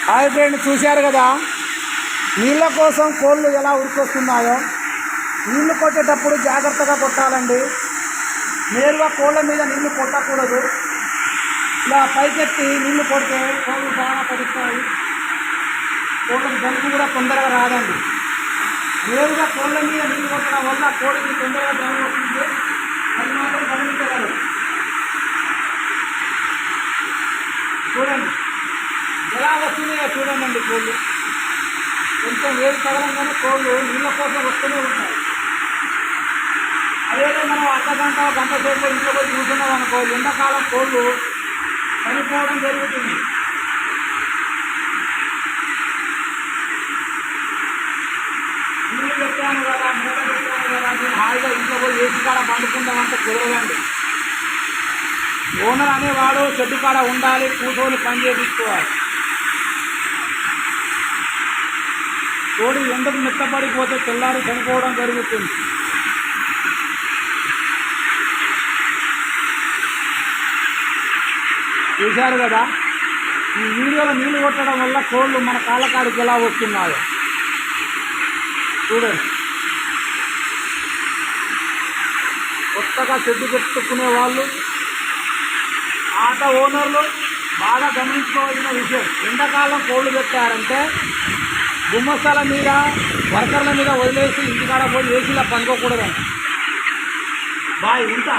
Hi friend, చూశారు కదా నీళ్ళ కోసం కోళ్ళు ఎలా ఉరికొస్తున్నాయో. నీళ్లు కొట్టేటప్పుడు జాగ్రత్తగా కొట్టాలండి. నేరుగా కోళ్ళ మీద నీళ్లు కొట్టకూడదు. ఇలా పైకెత్తి నీళ్లు కొడితే కోళ్ళు బాగా పడుస్తాయి. కోళ్ళకి జలుబు కూడా తొందరగా రాదండి. నేరుగా కోళ్ళ మీద నీళ్లు కొట్టడం వల్ల కోడికి తొందరగా జలుబు వస్తుంది. అది మాత్రం గమనించగలరు. చూడండి ఎలా వస్తున్నాయో చూడండి. కోళ్ళు కొంచెం వేడి తగలంగానే కోళ్ళు నీళ్ళ కోసం వస్తూనే ఉంటాయి. అదేదో మనం గంట సేపు ఇంట్లో పోయి కూర్చున్నాం అనుకో, ఎండాకాలం కోళ్ళు చనిపోవడం జరుగుతుంది. నీళ్ళు పెట్టాను కదా, మూట పెట్టాను కదా, నేను హాయిగా ఇంట్లో పోయి ఏసీ కాడ పండుకుంటామంటే కుదరదండి. ఓనర్ అనేవాడు చెట్టు కాడ ఉండాలి, కూర్చొని పని చేయించుకోవాలి. కోడి ఎండకు మెత్తపడిపోతే తెల్లారి చనిపోవడం జరుగుతుంది. చూశారు కదా, ఈ వీడియోలో నీళ్లు కొట్టడం వల్ల కోళ్ళు మన కాళ్ళ కాడికి ఎలా వస్తున్నాయో చూడండి. కొత్తగా చెట్టు పెట్టుకునే వాళ్ళు, ఆట ఓనర్లు బాగా గమనించుకోవాల్సిన విషయం. ఎండాకాలం కోళ్ళు పెట్టారంటే గుమ్మస్థల మీద, వర్కర్ల మీద వదిలేసి ఇంటికాడ పోయి ఏసీలో పండుకోకూడదండి. బాయ్ ఉంటా.